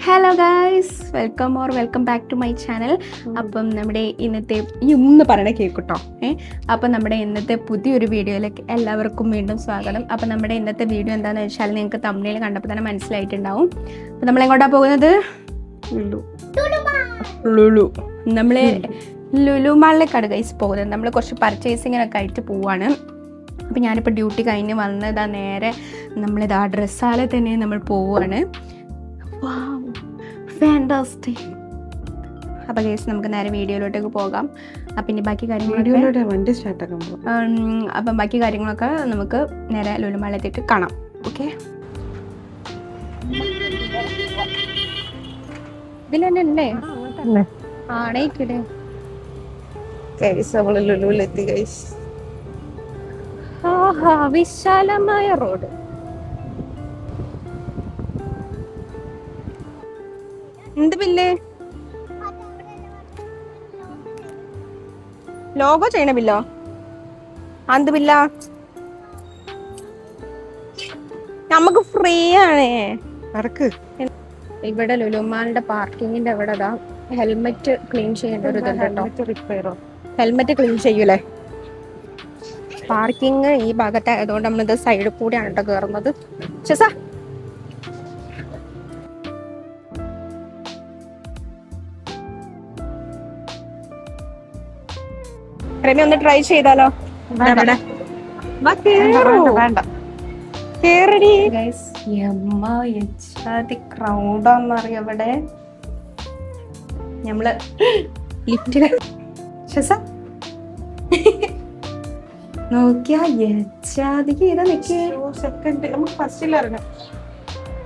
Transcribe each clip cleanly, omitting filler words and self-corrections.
Hello guys, welcome back to my channel. അപ്പം നമ്മുടെ ഇന്നത്തെ ഇന്ന് പറയണ കേൾക്കട്ടോ. അപ്പം നമ്മുടെ ഇന്നത്തെ പുതിയൊരു വീഡിയോയിലേക്ക് എല്ലാവർക്കും വീണ്ടും സ്വാഗതം. അപ്പം നമ്മുടെ ഇന്നത്തെ വീഡിയോ എന്താണെന്ന് വെച്ചാൽ നിങ്ങൾക്ക് തമിഴിൽ കണ്ടപ്പോൾ തന്നെ മനസ്സിലായിട്ടുണ്ടാവും. അപ്പം നമ്മളെങ്ങോട്ടാണ് പോകുന്നത്? ലുലു. നമ്മൾ ലുലു മാളിലേക്കാണ് ഗൈസ് പോകുന്നത്. നമ്മൾ കുറച്ച് പർച്ചേസിങ്ങിനൊക്കെ ആയിട്ട് പോവാണ്. അപ്പം ഞാനിപ്പോൾ ഡ്യൂട്ടി കഴിഞ്ഞ് വന്നതാ നേരെ നമ്മളിതാ ഡ്രസ്സാലെ തന്നെ നമ്മൾ പോവുകയാണ്. ഫാന്റാസ്റ്റിക്. അപ്പോൾ ഗൈസ് നമുക്ക് നേരെ വീഡിയോയിലോട്ടേക്ക് പോകാം. അപ്പം ഇനി ബാക്കി കാര്യങ്ങളൊക്കെ നമുക്ക് നേരെ ലുലുമാളിലെത്തിയിട്ട് കാണാം. ഓക്കെ, ഇതിൽ തന്നെ അല്ലേ? ആണേക്കിടെ ലുലുവിലെത്തി ഗൈസ്. ആഹാ, വിശാലമായ റോഡ്. എന്ത് ബില്ല്? ലോഗോ ചെയ്യണ ബില്ലോ? എന്ത് ബില്ല? നമുക്ക് ഫ്രീ ആണ്. ഇവിടെ ലുലുമാളിന്റെ പാർക്കിങ്ങിന്റെ ഇവിടെ ഹെൽമെറ്റ് ക്ലീൻ ചെയ്യേണ്ട ഒരു ഇതുണ്ടോ? ഹെൽമെറ്റ് ക്ലീൻ ചെയ്യൂലേ? പാർക്കിങ് ഈ ഭാഗത്ത് ആയതുകൊണ്ട് നമ്മളിത് സൈഡിൽ കൂടെയാണ് കേട്ടോ കയറുന്നത്. ശസാ, രമ്യ ഒന്ന് ട്രൈ ചെയ്താലോ? ക്രൗഡാന്നറിയ ഇവിടെ. നമ്മള് ലിഫ്റ്റില് നോക്കിയാ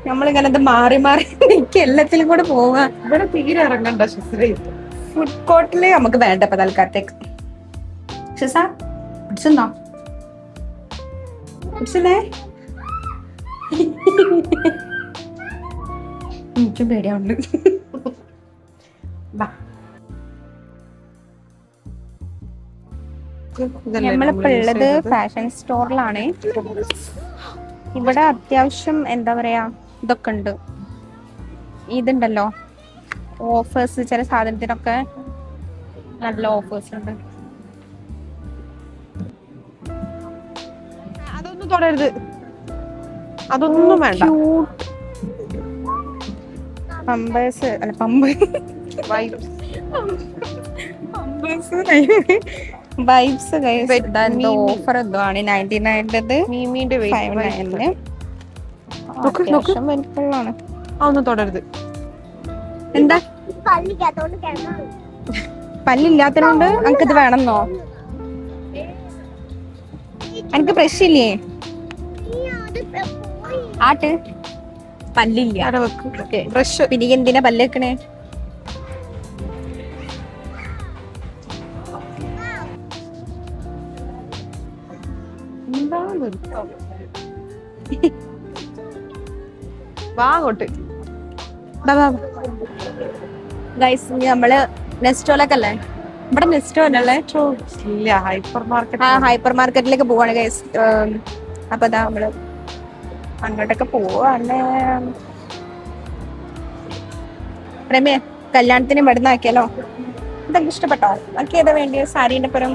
നമ്മളിങ്ങനെ മാറി മാറി നിക്ക് എല്ലാത്തിലും കൂടെ പോവാ. ഇവിടെ തീരെ ഇറങ്ങണ്ട. ഫുഡ് കോർട്ടില് നമുക്ക് വേണ്ട ഇപ്പൊ തൽക്കാലത്തേക്ക്. പിടിച്ചോ? പിടിച്ചല്ലേ? എനിക്കും പേടിയാവുണ്ട്. നമ്മളിപ്പോ ഉള്ളത് ഫാഷൻ സ്റ്റോറിലാണ്. ഇവിടെ അത്യാവശ്യം എന്താ പറയാ ഇതൊക്കെ ഉണ്ട്. ഇതുണ്ടല്ലോ ഓഫേഴ്സ്, ചില സാധനത്തിനൊക്കെ നല്ല ഓഫേഴ്സ് ഉണ്ട്. അതൊന്നും തൊടരുത്, അതൊന്നും വേണ്ട. പമ്പേഴ്സ് അല്ല, വൈബ്സ് ഓഫർ എന്തോ ആണ് 99. മീമിന്റെ വലിപ്പമുള്ളതാണ്. അതൊന്നും തൊടരുത്. എന്താ പല്ലില്ലാത്തതുകൊണ്ട് എനിക്കിത് വേണമെന്നോ? എനിക്ക് ബ്രഷ് ഇല്ലേ? ആട്ട് പല്ലില്ല. ബ്രഷ് പിന്നെ എന്തിനാ പല്ല് വെക്കണേ? വാങ്ങോട്ട് ഗൈസ്, നമ്മള് നെസ്റ്റോലൊക്കെ അല്ലേ? ഇവിടെ നെസ്റ്റോ അല്ലേ? ഹൈപ്പർ മാർക്കറ്റിലേക്ക് പോവാണ് ഗൈസ്. അപ്പൊ അതാ നമ്മള് അങ്ങോട്ടൊക്കെ പോവാണ്. രമ്യ, കല്യാണത്തിന് ഇവിടുന്ന് ആക്കിയാലോ? ഇതൊക്കെ ഇഷ്ടപ്പെട്ടോ? എനിക്ക് ഏതാ വേണ്ടിയ? സാരീന്റെ പരം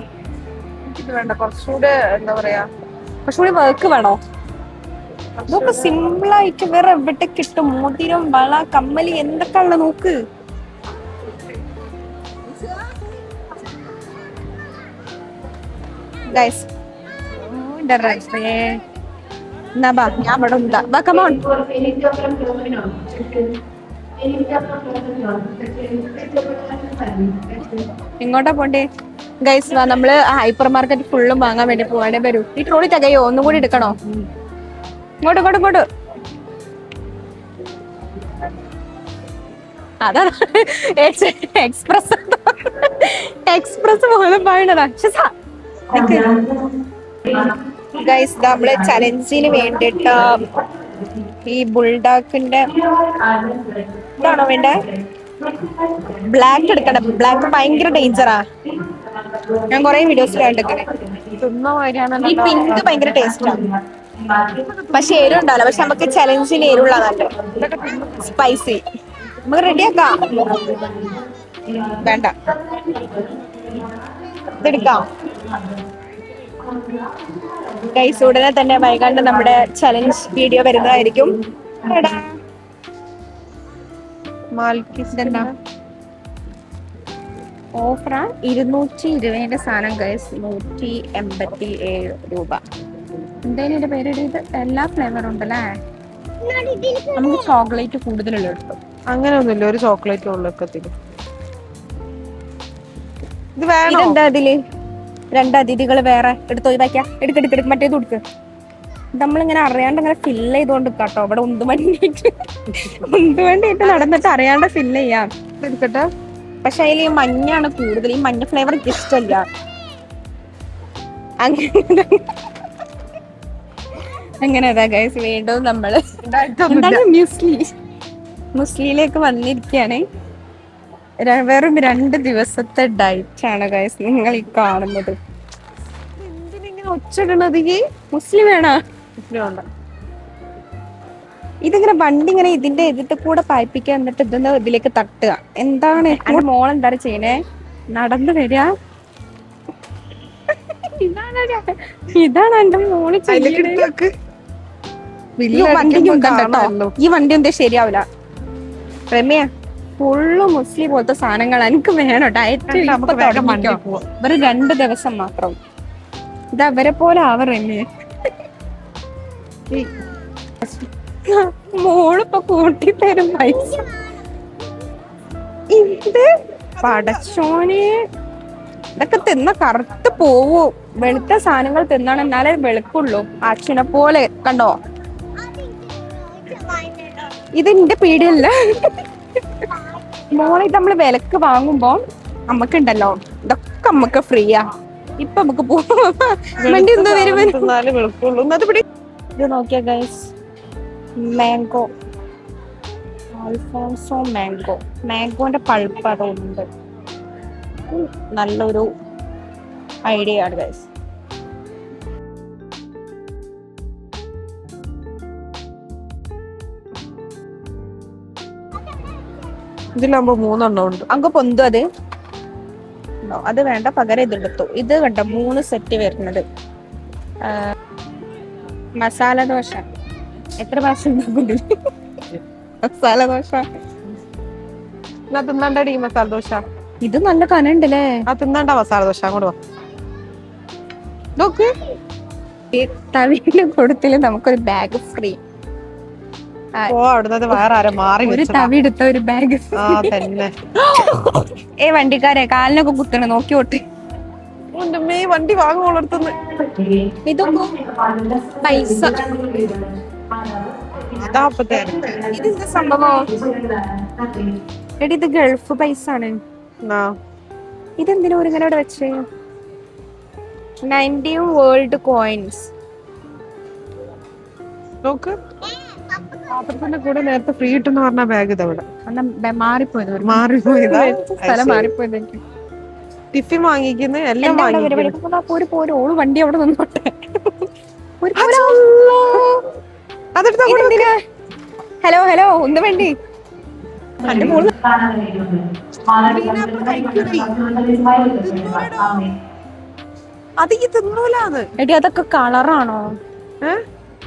ഇത് വേണ്ട, കുറച്ചുകൂടെ എന്താ പറയാ, കുറച്ചുകൂടി വർക്ക് വേണോ? ഇതൊക്കെ സിമ്പിൾ ആയിട്ട് വേറെ എവിടെ കിട്ടും? മോതിരം, വള, കമ്മല് എന്തൊക്കെ ഉള്ള നോക്ക്. ഗൈസ്, ഞാൻ ഇവിടെ ഉണ്ടാ. കമോൺ, ഇങ്ങോട്ടാ പോണ്ടേ? ഗൈസ്, നമ്മള് ഹൈപ്പർ മാർക്കറ്റ് ഫുള്ളും വാങ്ങാൻ വേണ്ടി പോവാനേ. വരൂ. ഈ ട്രോളി തികയോ? ഒന്നും കൂടി എടുക്കണോ? ഇങ്ങോട്ട്. അതാ എക്സ്പ്രസ് പോലെ പറയണതാ. ഗൈസ്, നമ്മള് ചലഞ്ചിന് വേണ്ടിട്ട് ഈ ബുൾഡോക്കിന്റെ ഇതാണോ വേണ്ടേ? ബ്ലാക്ക് എടുക്കണം. ബ്ലാക്ക് ഭയങ്കര ഡേഞ്ചറാ. ഞാൻ കൊറേ വീഡിയോസിൽ കണ്ടിരിക്കണേ. ഈ പിങ്ക് ഭയങ്കര ടേസ്റ്റാണ്. പക്ഷെ എരിവുണ്ടാവില്ല. പക്ഷെ നമുക്ക് ചലഞ്ചിന് എരിവുള്ളതല്ലോ, സ്പൈസി. നമുക്ക് റെഡിയാക്കാം. വേണ്ട, ഇതെടുക്കാം. ഗൈസ്, ഉടനെ തന്നെ വൈകാണ്ട് നമ്മുടെ ചലഞ്ച് വീഡിയോ വരുന്നതായിരിക്കും. എന്താ ഓഫറാ 220 സാധനം ഗൈസ്, 187 രൂപ. എന്തായാലും ഇതിന്റെ പേര് ഇത് എല്ലാ ഫ്ലേവറും ഉണ്ടല്ലേ. നമുക്ക് ചോക്ലേറ്റ് കൂടുതലുള്ള എടുക്കും. അങ്ങനെയൊന്നുമില്ല, ഒരു ചോക്ലേറ്റ് ഉള്ളൊക്കത്തില്. ഇത് വേണോ? ഇതെന്താ അതില് 2 അതിഥികൾ വേറെ എടുത്ത് ഒഴിവാക്കിയാ? എടുക്ക് മറ്റേത് കൊടുക്ക്. നമ്മളിങ്ങനെ അറിയാണ്ട് ഇങ്ങനെ ഫില്ല് ചെയ്തോണ്ട് കേട്ടോ. ഇവിടെ ഉന്തുവണ്ടിയിട്ട് നടന്നിട്ട് അറിയാണ്ട് ഫില്ല് ചെയ്യാം. എടുക്കട്ടെ. പക്ഷെ അതിൽ ഈ മഞ്ഞാണ് കൂടുതൽ. ഈ മഞ്ഞ ഫ്ലേവർ എനിക്ക് ഇഷ്ടമല്ല. അങ്ങനെ അതാ ഗൈസ്, വീണ്ടും നമ്മള് മുസ്ലിയിലേക്ക് വന്നിരിക്കുകയാണ്. വെറും 2 ദിവസത്തെ ഡയറ്റ് ആണ് ഗൈസ് നിങ്ങൾ ഈ കാണുന്നത്. എന്തിനിങ്ങനെ ഒച്ചിടണത്? ഈ മുസ്ലിം വേണോ? വേണ്ട. ഇതിങ്ങനെ വണ്ടി ഇങ്ങനെ ഇതിന്റെ എതിർത്ത് കൂടെ പായിപ്പിക്കുക, എന്നിട്ട് ഇതൊന്ന് ഇതിലേക്ക് തട്ടുക. എന്താണ് എന്റെ മോൾ എന്താണ് ചെയ്യണേ? നടന്നു വരിക. ഇതാണ് എന്റെ മോള് ചെയ്യുന്നത്. ഈ വണ്ടി എന്തേ ശരിയാവില്ല. രമ്യ, ഫുള്ള് മുസ്ലിം പോലത്തെ സാധനങ്ങൾ എനിക്ക് വേണം. ഡയറ്റ് വെറും 2 ദിവസം മാത്രം. ഇത് അവരെ പോലെ ആവറമ്യ. മോളിപ്പോ കൂട്ടി തരും പൈസ. ഇത് പടച്ചോനെ, ഇതൊക്കെ തിന്ന കറുത്ത് പോവൂ. വെളുത്ത സാധനങ്ങൾ തിന്നാണ്, എന്നാലേ വെളുക്കുള്ളൂ. അച്ഛനെ പോലെ കണ്ടോ. ഇതിന്റെ പീടിയല്ല മോളെ. ഇത് നമ്മള് വിലക്ക് വാങ്ങുമ്പോ നമ്മക്കുണ്ടല്ലോ, ഇതൊക്കെ നമ്മക്ക് ഫ്രീയാ. ഇപ്പൊ നമുക്ക് വണ്ടി എന്തോ വരുമ്പോ ഇത് നോക്കിയാ ഗൈസ്, മാംഗോ, ആൽഫോൺസോ മാംഗോ. മാംഗോന്റെ പൾപ്പ് അതുണ്ട്. നല്ലൊരു ഐഡിയ ആണ് ഗൈസ്. ഇതിലാകുമ്പോ 3 എണ്ണം ഉണ്ട്. അങ്ങ് പൊന്തു. അത് വേണ്ട, പകരം ഇതെടുത്തു. ഇത് കണ്ട 3 സെറ്റ് വരുന്നത്. മസാല ദോശ എത്ര ഭാഷ ഉണ്ടാകുന്നു? മസാല ദോശ തിന്നണ്ടടി മസാല ദോശ. ഇത് നല്ല കനുണ്ടല്ലേ. ആ തിന്നണ്ട മസാല ദോശ. അങ്ങോട്ട് വാ. നോക്ക്, തവിയില് കൊടുത്തില്ല നമുക്കൊരു ബാഗ് ഫ്രീ. അവിടുന്ന് വേറെ ആരും മാറി ഒരു തവി എടുത്ത ഒരു ബാഗ്. തന്നെ. വണ്ടിക്കാരെ കാലിനൊക്കെ കുത്തണ നോക്കിയോട്ട്. വണ്ടി വാങ്ങുമ്പോളടുത്തുനിന്ന് ഇതൊക്കെ പൈസ. ഇതെന്താ സംഭവം? എടി, ഇത് ഗൾഫ് പൈസ ആണ്. ഇതെന്തിനാ ഇങ്ങനെ ഇവിടെ വെച്ച്? 90 വേൾഡ് കോയിൻസ്. നോക്ക്, പാത്രത്തിന്റെ കൂടെ നേരത്തെ ഫ്രീ കിട്ടുന്ന പറഞ്ഞ ബാഗ് ഇതവിടെ മാറിപ്പോയത്. സ്ഥലം മാറിപ്പോയത്. ടിഫിൻ വാങ്ങിക്കുന്ന എല്ലാം ഓള് വണ്ടി അവിടെ നിന്നോട്ടെ. ഹലോ ഹലോ, ഒന്ന് വേണ്ടി. അത് ഈ തിന്നൂലാന്ന്. എടി, അതൊക്കെ കളറാണോ?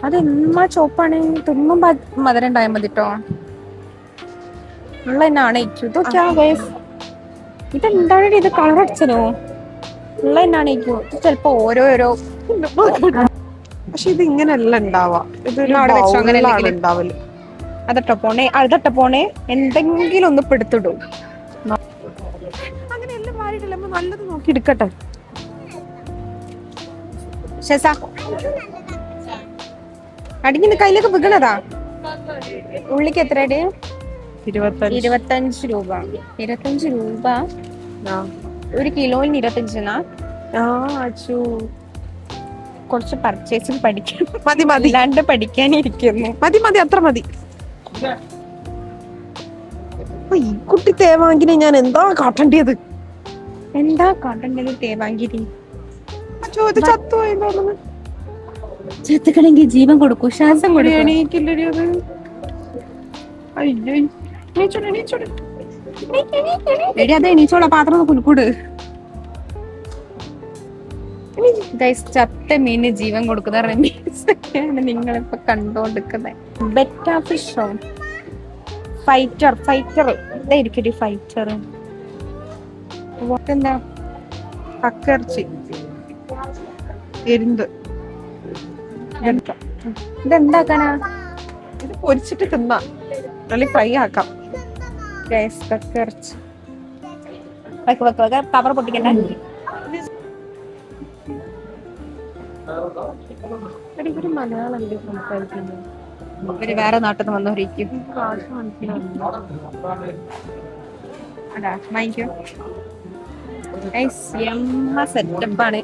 അത് എന്നാ ചോപ്പാണ്. തിന്നുമ്പോ മധുരം ഉണ്ടായാൽ മതി കേട്ടോ. ഉള്ള തന്നെയാണ് ഇതൊക്കെയാ. ഇതെന്താണ് ഇത്? കളർ അടിച്ചനോ? ഉള്ള തന്നെയാണ് ചിലപ്പോ ഓരോരോ. പക്ഷെ ഇത് ഇങ്ങനെയല്ല ഉണ്ടാവാ. ഉണ്ടാവല്. അതട്ടോ പോണേ എന്തെങ്കിലും ഒന്ന് പെടുത്തിടും. അങ്ങനെയെല്ലാം മാറിയിട്ടില്ല. നല്ലത് നോക്കി എടുക്കട്ടെ. അടിക്കുന്ന കയ്യിലൊക്കെ വിൽക്കണതാ. ഉള്ളിക്ക് എത്ര അടി? 25 രൂപ. 25 രൂപ. 1 കിലോന് 25. കുറച്ച് പർച്ചേസിങ് പഠിക്കണം. അല്ലാണ്ട് പഠിക്കാനിരിക്കുന്നു. മതി, അത്ര മതി. ഈ കുട്ടി തേവാങ്കിനെ ഞാൻ എന്താ കാട്ടേണ്ടത്? തേവാങ്കിരി ചത്തുപോയെന്ന് ചത്തുക്കണെങ്കിൽ ജീവൻ കൊടുക്കൂ, ശ്വാസം കൊടുക്കൂ. എണീക്കില്ലടി അത്. അയ്യോ, എടി അത് എണീച്ചോളാ പാത്രം കുലുക്കൂട്. ചത്ത മീന് ജീവൻ കൊടുക്കുന്ന റെമീസൊക്കെയാണ് നിങ്ങളിപ്പോ കണ്ടോണ്ടിരിക്കുന്നത്. ബെറ്റാ ഫിഷോ ഫൈറ്റർ ഇതായിരിക്കും ഫൈറ്റർ. എന്താ കക്കയിറച്ചി എരുന്ത് ഇതെന്താക്കാനാ? ഇത് പൊരിച്ചിട്ട് തിന്നാം, അല്ലെങ്കിൽ ഫ്രൈ ആക്കാം. കക്കയിറച്ചി കവർ പൊട്ടിക്കണ്ട. ഇവര് മലയാളമല്ലേ സംസാരിക്കുന്നത്? ഇവര് വേറെ നാട്ടിൽ നിന്ന് വന്നവരിക്കും. ഭാഷ മനസ്സിലാവില്ല. സെറ്റപ്പാണ്.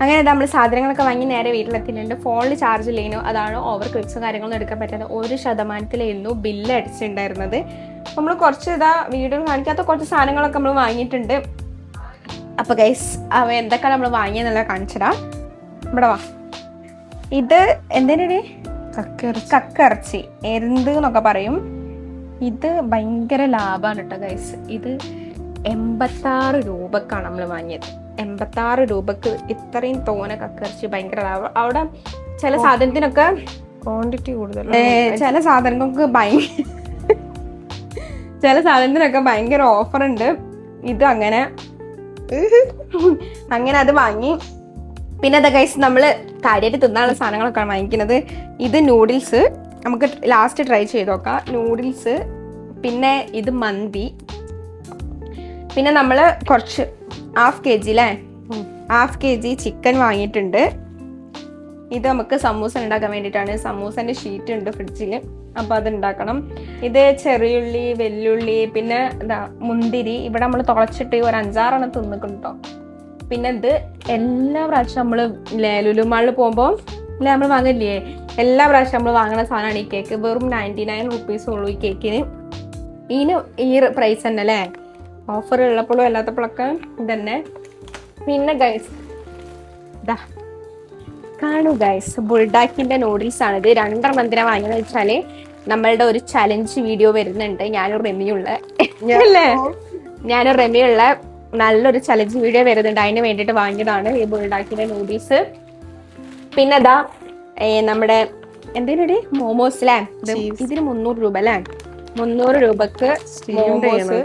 അങ്ങനെ നമ്മൾ സാധനങ്ങളൊക്കെ വാങ്ങി നേരെ വീട്ടിലെത്തിയിട്ടുണ്ട്. ഫോണിൽ ചാർജ് ഇല്ലേനു, അതാണ് ഓവർ ക്ലിക്സും കാര്യങ്ങളൊന്നും എടുക്കാൻ പറ്റാതെ 1% ബില്ല് അടിച്ചിട്ടുണ്ടായിരുന്നത്. നമ്മൾ കുറച്ച് വീഡിയോ കാണിക്കാത്ത കുറച്ച് സാധനങ്ങളൊക്കെ നമ്മൾ വാങ്ങിയിട്ടുണ്ട്. അപ്പോൾ ഗൈസ് എന്തൊക്കെയാണ് നമ്മൾ വാങ്ങിയെന്നുള്ള കാണിച്ചടാ. ഇവിടെ വാ. ഇത് എന്തിനാണ്? കക്കയിറച്ചി എരുന്ത് എന്നൊക്കെ പറയും. ഇത് ഭയങ്കര ലാഭമാണ് കേട്ടോ ഗൈസ്. ഇത് 86 രൂപക്കാണ് നമ്മൾ വാങ്ങിയത്. 86 രൂപക്ക് ഇത്രയും തോന കക്കയിറച്ചി ഭയങ്കര ലാഭം. അവിടെ ചില സാധനത്തിനൊക്കെ ക്വാണ്ടിറ്റി കൂടുതൽ, ചില സാധനത്തിനൊക്കെ ഭയങ്കര ഓഫർ ഉണ്ട്. ഇത് അങ്ങനെ അത് വാങ്ങി. പിന്നെ അതാ ഗൈസ് നമ്മള് കാര്യമായിട്ട് തിന്നാനുള്ള സാധനങ്ങളൊക്കെയാണ് വാങ്ങിക്കുന്നത്. ഇത് നൂഡിൽസ്, നമുക്ക് ലാസ്റ്റ് ട്രൈ ചെയ്ത് നോക്കാം. നൂഡിൽസ്, പിന്നെ ഇത് മന്തി, പിന്നെ നമ്മൾ കുറച്ച് ½ kg ചിക്കൻ വാങ്ങിയിട്ടുണ്ട്. ഇത് നമുക്ക് സമൂസ ഉണ്ടാക്കാൻ വേണ്ടിയിട്ടാണ്. സമൂസന്റെ ഷീറ്റ് ഉണ്ട് ഫ്രിഡ്ജിൽ, അപ്പോൾ അത് ഉണ്ടാക്കണം. ഇത് ചെറിയുള്ളി, വെല്ലുള്ളി, പിന്നെ മുന്തിരി. ഇവിടെ നമ്മൾ തുളച്ചിട്ട് ഒരു 5-6 തിന്നിട്ടുണ്ടോ. പിന്നെ ഇത് എല്ലാ പ്രാവശ്യം നമ്മൾ ലുലുമാളിൽ പോകുമ്പോൾ നമ്മൾ വാങ്ങില്ലേ, എല്ലാ പ്രാവശ്യം നമ്മൾ വാങ്ങുന്ന സാധനമാണ് ഈ കേക്ക്. വെറും 99 റുപ്പീസ് ഉള്ളൂ ഈ കേക്കിന്. ഈ പ്രൈസ് തന്നെ അല്ലേ, ഓഫർ ഉള്ളപ്പോഴും അല്ലാത്തപ്പോഴൊക്കെ ഇതന്നെ. പിന്നെ ഗൈസ് കാണൂ ഗൈസ്, ബുൾഡാക്കിന്റെ നൂഡിൽസ് ആണിത്. 2 എന്തിനാ വാങ്ങിയെന്ന് വെച്ചാല് നമ്മളുടെ ഒരു ചലഞ്ച് വീഡിയോ വരുന്നുണ്ട്. ഞാനൊരു റെമിയുള്ള നല്ലൊരു ചലഞ്ച് വീഡിയോ വരുന്നുണ്ട്. അതിന് വേണ്ടിയിട്ട് വാങ്ങിയതാണ് ഈ ബുൾഡാക്കിന്റെ നൂഡിൽസ്. പിന്നെ നമ്മുടെ എന്തേലും മോമോസ് അല്ലേ, ഇതിന് 300 രൂപ അല്ലേ, 300 രൂപക്ക് മോമോസ്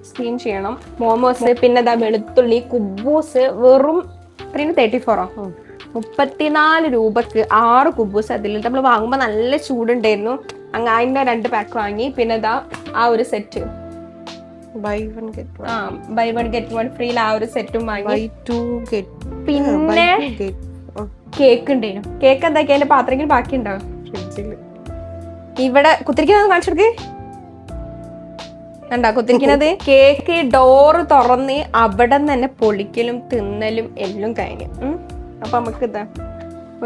സ്റ്റീം ചെയ്യണം. മോമോസ്, പിന്നെ വെളുത്തുള്ളി കുബൂസ് വെറും 34 34 രൂപക്ക് 6 കുബൂസ്. അതിൽ നമ്മൾ വാങ്ങുമ്പോൾ നല്ല ചൂടുണ്ടായിരുന്നു. അതിന്റെ 2 പാക്ക് വാങ്ങി. പിന്നെ ആ ഒരു set buy one get one free ആ ഒരു സെറ്റും വാങ്ങി. പിന്നെ കേക്ക് ഉണ്ടായിരുന്നു. കേക്ക് എന്താക്കി അതിന്റെ പാത്രത്തിൽ ബാക്കി ഉണ്ടാവും ഫ്രിഡ്ജിൽ. ഇവിടെ കുത്തിരിക്കുന്നത് കാണിച്ചെടുക്ക്. കണ്ടാ കുത്തിരിക്കുന്നത്? കേക്ക് ഡോറ് തുറന്ന് അവിടെ തന്നെ പൊളിക്കലും തിന്നലും എല്ലാം കഴിഞ്ഞു. അപ്പൊ നമുക്ക്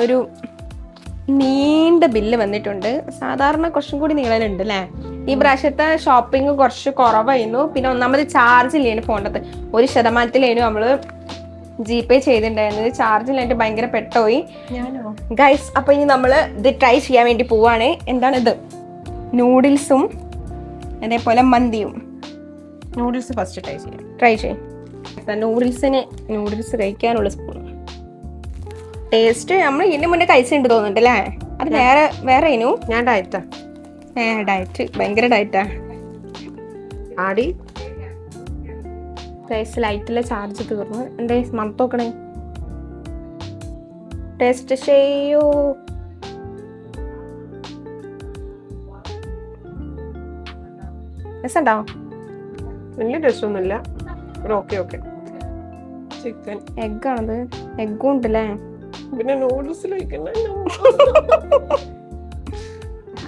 ഒരു നീണ്ട ബില്ല് വന്നിട്ടുണ്ട്. സാധാരണ കുറച്ചും കൂടി നീളലുണ്ട് അല്ലേ. ഈ പ്രാവശ്യത്തെ ഷോപ്പിംഗ് കുറച്ച് കുറവായിരുന്നു. പിന്നെ ഒന്നാമത് ചാർജ് ഇല്ലേനു ഫോണിനകത്ത്. 1% നമ്മള് GPay ചെയ്തിട്ടുണ്ടായിരുന്നത്. ചാർജിലായിട്ട് ഭയങ്കര പെട്ടോയി ഗൈസ്. അപ്പൊ ഇനി നമ്മള് ഇത് ട്രൈ ചെയ്യാൻ വേണ്ടി പോവാണ്. എന്താണ് ഇത്? നൂഡിൽസും അതേപോലെ മന്തിയും. നൂഡിൽസ് ഫസ്റ്റ് ട്രൈ ചെയ്യും. നൂഡിൽസ് കഴിക്കാനുള്ള സ്പൂൺ ടേസ്റ്റ് നമ്മൾ ഇതിന് മുന്നേ കഴിച്ചിട്ടുണ്ട് തോന്നുന്നുണ്ട് അല്ലേ. അത് വേറെ ഞാൻ ഡയറ്റാ. ഡയറ്റ് ഭയങ്കര ഡയറ്റാ. ആടി ലൈറ്റിലെ ചാർജ് തീർന്നു. എന്തേ മണത്തോക്കണേ. ടെസ്റ്റ് ചെയ്യൂ. രസമുണ്ടോ? വലിയ ടേസ്റ്റ് ഒന്നുമില്ല. Okay chicken എഗ്ഗാണത്. എഗ്ഗും ഉണ്ടല്ലേ. പിന്നെ നൂഡിൽസ്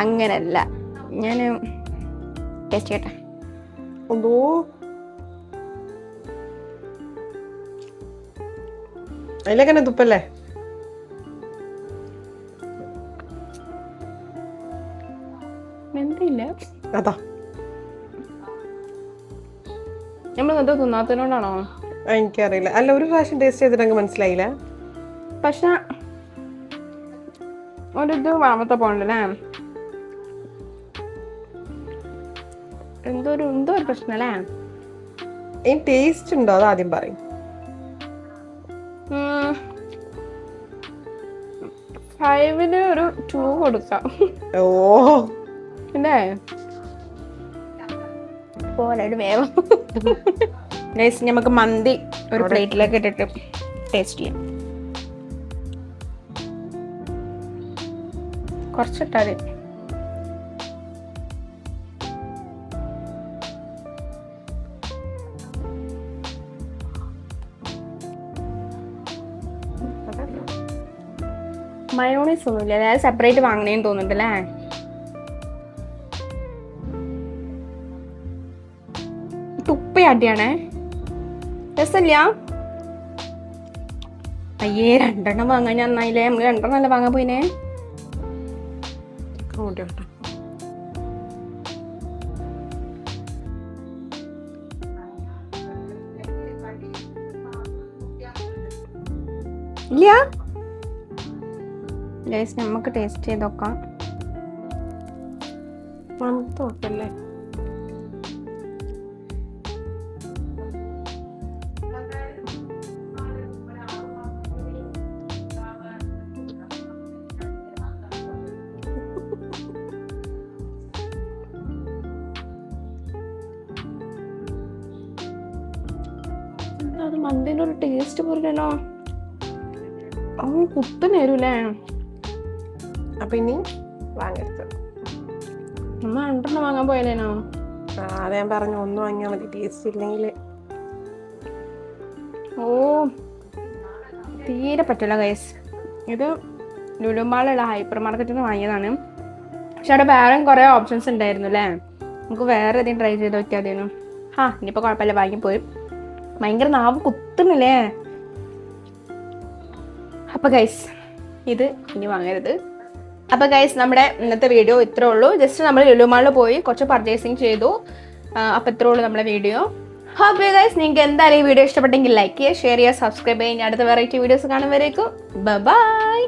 അങ്ങനല്ല, ഞാൻ ടേസ്റ്റ് ചെയ്യട്ടെ. എന്തോ അതിലേക്കെന്നെ തുപ്പല്ലേ? എന്തില്ല അതാ നമ്മൾ എന്താ തിന്നാത്തതിനോടാണോ? എനിക്കറിയില്ല. അല്ല, ഒരു പ്രാവശ്യം ടേസ്റ്റ് ചെയ്തിട്ട് അങ്ങ് മനസ്സിലായില്ല. പക്ഷെ ഒരിത് വാമത്തെ പോണ്ടല്ലേ, എന്തോ ഒരു പ്രശ്നല്ലേ. ഈ ടേസ്റ്റ് ഉണ്ടോ അതാദ്യം പറയും. 5 ഒരു 2 കൊടുക്കാം. ഓ പിന്നെ പോലെ വേവും. നമുക്ക് മന്തി ഒരു പ്ലേറ്റിലേക്ക് ഇട്ടിട്ട് ടേസ്റ്റ് ചെയ്യാം. കുറച്ചിട്ടാൽ മയോണൈസ് ഒന്നുമില്ല, അതായത് സെപ്പറേറ്റ് വാങ്ങണേന്ന് തോന്നുന്നുണ്ടല്ലേ. തുപ്പയാട്ടിയാണേ, രസമില്ല. അയ്യേ 2 വാങ്ങാൻ ഞാൻ നന്നായില്ലേ. നമ്മള് 2 വാങ്ങാൻ പോയിനെ. ഇല്ല ഗൈസ്, നമുക്ക് ടേസ്റ്റ് ചെയ്ത് നോക്കാം. മണത്തോട്ടല്ലേ? അത് മന്തിൻ്റെ ഒരു ടേസ്റ്റ് പോലല്ലോ. കുത്തനേരൂലേ. അപ്പൊ ഇനി വാങ്ങരുത്. നമ്മൾ 2 വാങ്ങാൻ പോയാലേനോ? അത് ഞാൻ പറഞ്ഞു, 1 വാങ്ങിയാൽ മതി. ടേസ്റ്റ് ഇല്ലെങ്കിൽ തീരെ പറ്റില്ല ഗൈസ്. ഇത് ലുലുമാളുള്ള ഹൈപ്പർ മാർക്കറ്റിൽ നിന്ന് വാങ്ങിയതാണ്. പക്ഷെ അവിടെ വേറെ കുറേ ഓപ്ഷൻസ് ഉണ്ടായിരുന്നു അല്ലേ. നമുക്ക് വേറെ ഏതെങ്കിലും ട്രൈ ചെയ്ത് നോക്കിയാൽ മതിയായിരുന്നു. ഇനിയിപ്പോൾ കുഴപ്പമില്ല, വാങ്ങിപ്പോയി. ഭയങ്കര നാവ് കുത്തുന്നില്ലേ. അപ്പോൾ ഗൈസ്, ഇത് ഇനി വാങ്ങരുത്. അപ്പോൾ ഗൈസ്, നമ്മുടെ ഇന്നത്തെ വീഡിയോ ഇത്രേ ഉള്ളൂ. ജസ്റ്റ് നമ്മൾ ലുലുമാളിൽ പോയി കുറച്ച് പർച്ചേസിങ് ചെയ്തു. അപ്പോൾ ഇത്രേ ഉള്ളൂ നമ്മുടെ വീഡിയോ. അപ്പോൾ ഗൈസ്, നിങ്ങൾക്ക് എന്തായാലും ഈ വീഡിയോ ഇഷ്ടപ്പെട്ടെങ്കിൽ ലൈക്ക് ചെയ്യുക, ഷെയർ ചെയ്യുക, സബ്സ്ക്രൈബ് ചെയ്യുക. അടുത്ത വെറൈറ്റി വീഡിയോസ് കാണുമ്പോഴേക്കും ബൈ.